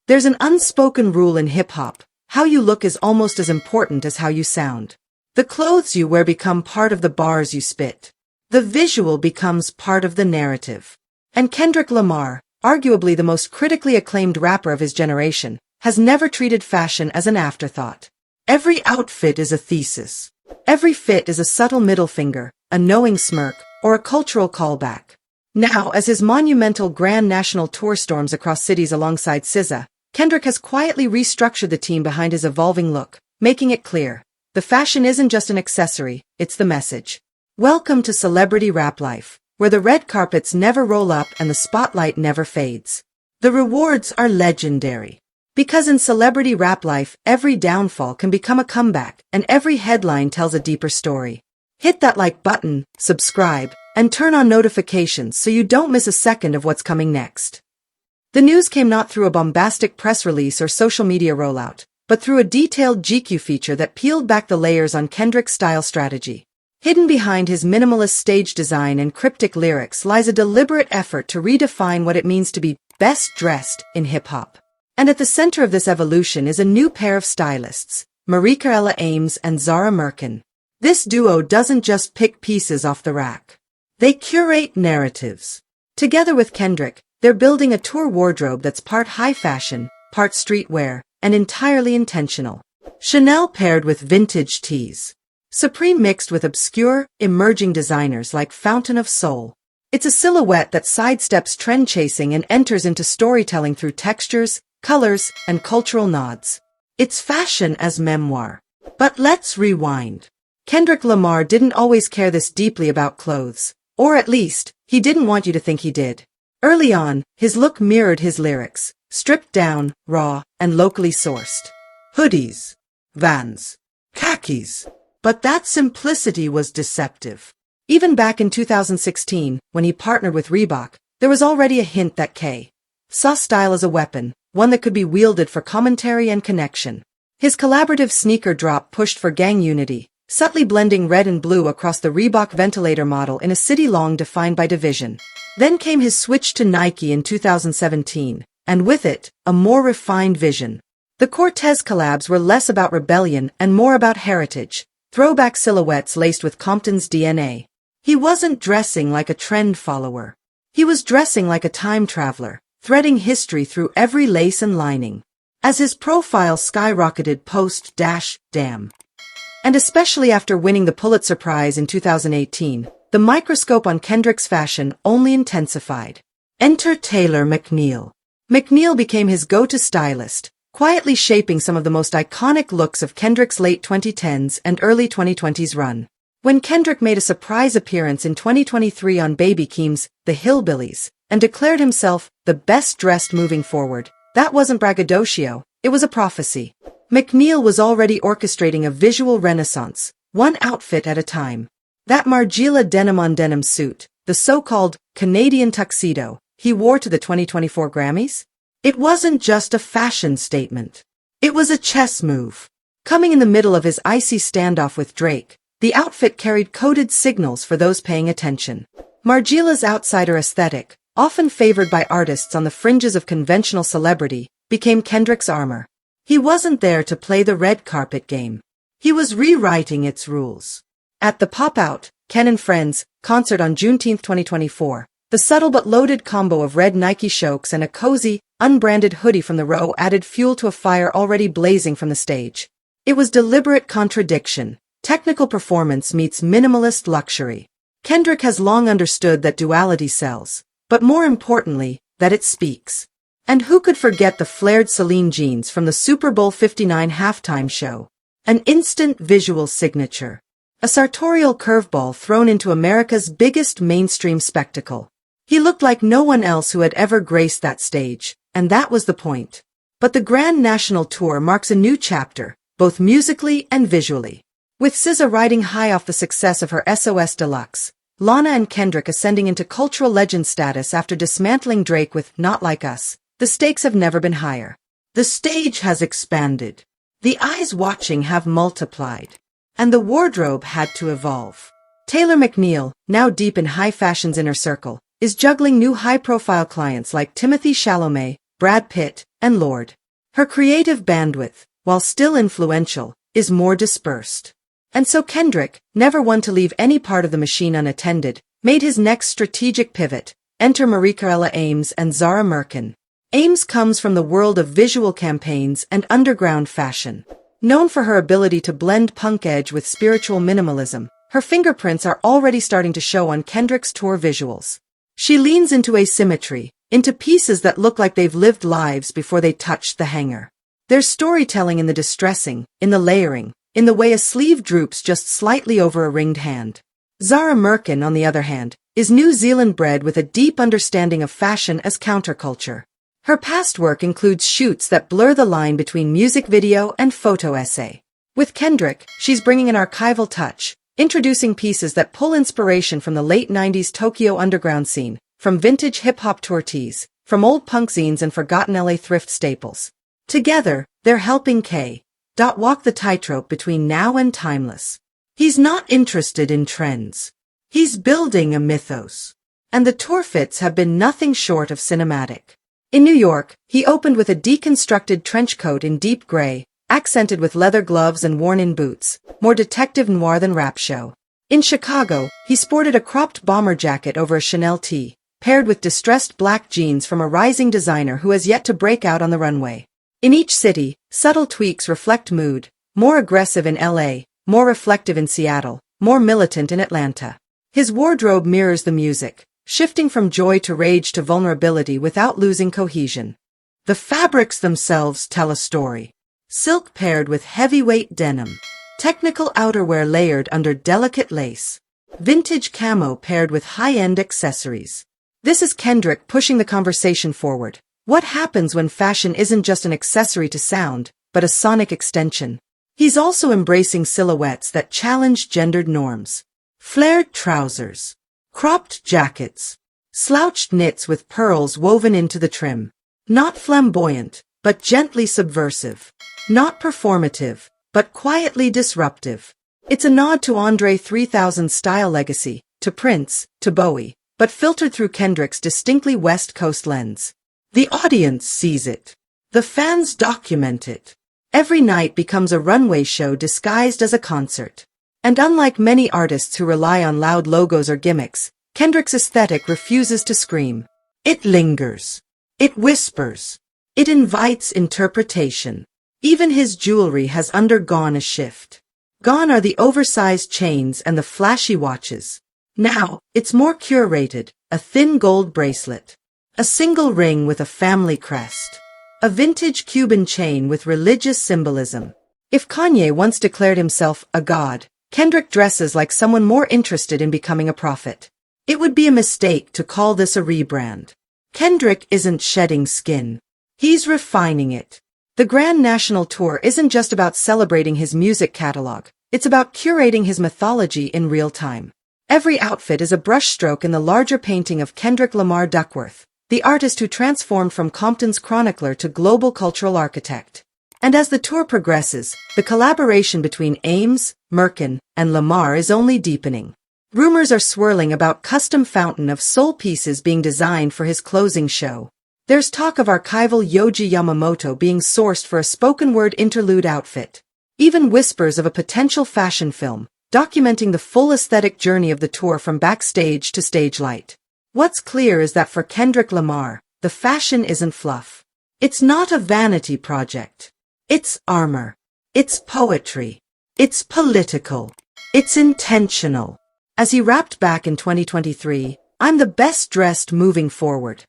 There's an unspoken rule in hip-hop: how you look is almost as important as how you sound. The clothes you wear become part of the bars you spit. The visual becomes part of the narrative. And Kendrick Lamar, arguably the most critically acclaimed rapper of his generation, has never treated fashion as an afterthought. Every outfit is a thesis. Every fit is a subtle middle finger, a knowing smirk, or a cultural callback. Now, as his monumental grand national tour storms across cities alongside SZA, Kendrick has quietly restructured the team behind his evolving look, making it clear: the fashion isn't just an accessory, it's the message. Welcome to celebrity rap life, where the red carpets never roll up and the spotlight never fades. The rewards are legendary. Because in celebrity rap life, every downfall can become a comeback, and every headline tells a deeper story. Hit that like button, subscribe, and turn on notifications so you don't miss a second of what's coming next. The news came not through a bombastic press release or social media rollout, but through a detailed GQ feature that peeled back the layers on Kendrick's style strategy. Hidden behind his minimalist stage design and cryptic lyrics lies a deliberate effort to redefine what it means to be best dressed in hip-hop. And at the center of this evolution is a new pair of stylists, Maricarella Ames and Zara Merkin. This duo doesn't just pick pieces off the rack. They curate narratives. Together with Kendrick, they're building a tour wardrobe that's part high fashion, part streetwear, and entirely intentional. Chanel paired with vintage tees. Supreme mixed with obscure, emerging designers like Fountain of Soul. It's a silhouette that sidesteps trend chasing and enters into storytelling through textures, colors, and cultural nods. It's fashion as memoir. But let's rewind. Kendrick Lamar didn't always care this deeply about clothes. Or at least, he didn't want you to think he did. Early on, his look mirrored his lyrics: stripped down, raw, and locally sourced. Hoodies, Vans, khakis. But that simplicity was deceptive. Even back in 2016, when he partnered with Reebok, there was already a hint that K saw style as a weapon, one that could be wielded for commentary and connection. His collaborative sneaker drop pushed for gang unity, subtly blending red and blue across the Reebok ventilator model in a city long defined by division. Then came his switch to Nike in 2017, and with it, a more refined vision. The Cortez collabs were less about rebellion and more about heritage, throwback silhouettes laced with Compton's DNA. He wasn't dressing like a trend follower. He was dressing like a time traveler, threading history through every lace and lining. As his profile skyrocketed post-Damn. And especially after winning the Pulitzer Prize in 2018, the microscope on Kendrick's fashion only intensified. Enter Taylor McNeil. McNeil became his go-to stylist, quietly shaping some of the most iconic looks of Kendrick's late 2010s and early 2020s run. When Kendrick made a surprise appearance in 2023 on Baby Keem's The Hillbillies and declared himself the best dressed moving forward, that wasn't braggadocio, it was a prophecy. McNeil was already orchestrating a visual renaissance, one outfit at a time. That Margiela denim-on-denim suit, the so-called Canadian tuxedo, he wore to the 2024 Grammys? It wasn't just a fashion statement. It was a chess move. Coming in the middle of his icy standoff with Drake, the outfit carried coded signals for those paying attention. Margiela's outsider aesthetic, often favored by artists on the fringes of conventional celebrity, became Kendrick's armor. He wasn't there to play the red carpet game. He was rewriting its rules. At the Pop-Out, Ken and Friends concert on Juneteenth 2024, the subtle but loaded combo of red Nike Shokes and a cozy, unbranded hoodie from the Row added fuel to a fire already blazing from the stage. It was deliberate contradiction. Technical performance meets minimalist luxury. Kendrick has long understood that duality sells, but more importantly, that it speaks. And who could forget the flared Celine jeans from the Super Bowl 59 halftime show? An instant visual signature. A sartorial curveball thrown into America's biggest mainstream spectacle. He looked like no one else who had ever graced that stage, and that was the point. But the Grand National Tour marks a new chapter, both musically and visually. With SZA riding high off the success of her SOS Deluxe, Lana and Kendrick ascending into cultural legend status after dismantling Drake with Not Like Us, the stakes have never been higher. The stage has expanded. The eyes watching have multiplied. And the wardrobe had to evolve. Taylor McNeil, now deep in high fashion's inner circle, is juggling new high-profile clients like Timothée Chalamet, Brad Pitt, and Lord. Her creative bandwidth, while still influential, is more dispersed. And so Kendrick, never one to leave any part of the machine unattended, made his next strategic pivot. Enter Maricarella Ames and Zara Merkin. Ames comes from the world of visual campaigns and underground fashion. Known for her ability to blend punk edge with spiritual minimalism, her fingerprints are already starting to show on Kendrick's tour visuals. She leans into asymmetry, into pieces that look like they've lived lives before they touched the hanger. There's storytelling in the distressing, in the layering, in the way a sleeve droops just slightly over a ringed hand. Zara Merkin, on the other hand, is New Zealand bred with a deep understanding of fashion as counterculture. Her past work includes shoots that blur the line between music video and photo essay. With Kendrick, she's bringing an archival touch, introducing pieces that pull inspiration from the late 90s Tokyo underground scene, from vintage hip-hop tour tees, from old punk zines and forgotten LA thrift staples. Together, they're helping K. walk the tightrope between now and timeless. He's not interested in trends. He's building a mythos. And the tour fits have been nothing short of cinematic. In New York, he opened with a deconstructed trench coat in deep gray, accented with leather gloves and worn-in boots, more detective noir than rap show. In Chicago, he sported a cropped bomber jacket over a Chanel tee, paired with distressed black jeans from a rising designer who has yet to break out on the runway. In each city, subtle tweaks reflect mood, more aggressive in LA, more reflective in Seattle, more militant in Atlanta. His wardrobe mirrors the music, shifting from joy to rage to vulnerability without losing cohesion. The fabrics themselves tell a story. Silk paired with heavyweight denim. Technical outerwear layered under delicate lace. Vintage camo paired with high-end accessories. This is Kendrick pushing the conversation forward. What happens when fashion isn't just an accessory to sound, but a sonic extension? He's also embracing silhouettes that challenge gendered norms. Flared trousers. Cropped jackets. Slouched knits with pearls woven into the trim. Not flamboyant, but gently subversive. Not performative, but quietly disruptive. It's a nod to Andre 3000's style legacy, to Prince, to Bowie, but filtered through Kendrick's distinctly West Coast lens. The audience sees it. The fans document it. Every night becomes a runway show disguised as a concert. And unlike many artists who rely on loud logos or gimmicks, Kendrick's aesthetic refuses to scream. It lingers. It whispers. It invites interpretation. Even his jewelry has undergone a shift. Gone are the oversized chains and the flashy watches. Now, it's more curated, a thin gold bracelet. A single ring with a family crest. A vintage Cuban chain with religious symbolism. If Kanye once declared himself a god, Kendrick dresses like someone more interested in becoming a prophet. It would be a mistake to call this a rebrand. Kendrick isn't shedding skin. He's refining it. The Grand National Tour isn't just about celebrating his music catalog, it's about curating his mythology in real time. Every outfit is a brushstroke in the larger painting of Kendrick Lamar Duckworth, the artist who transformed from Compton's chronicler to global cultural architect. And as the tour progresses, the collaboration between Ames, Merkin, and Lamar is only deepening. Rumors are swirling about custom fountain of soul pieces being designed for his closing show. There's talk of archival Yohji Yamamoto being sourced for a spoken-word interlude outfit. Even whispers of a potential fashion film, documenting the full aesthetic journey of the tour from backstage to stage light. What's clear is that for Kendrick Lamar, the fashion isn't fluff. It's not a vanity project. It's armor. It's poetry. It's political. It's intentional. As he rapped back in 2023, "I'm the best dressed moving forward."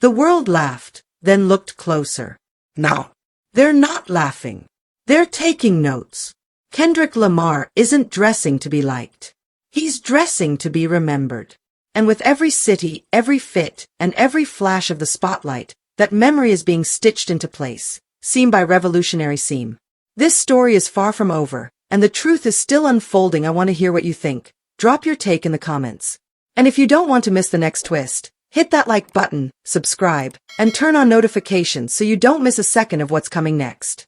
The world laughed, then looked closer. Now, they're not laughing. They're taking notes. Kendrick Lamar isn't dressing to be liked. He's dressing to be remembered. And with every city, every fit, and every flash of the spotlight, that memory is being stitched into place, seam by revolutionary seam. This story is far from over, and the truth is still unfolding. I want to hear what you think. Drop your take in the comments. And if you don't want to miss the next twist, hit that like button, subscribe, and turn on notifications so you don't miss a second of what's coming next.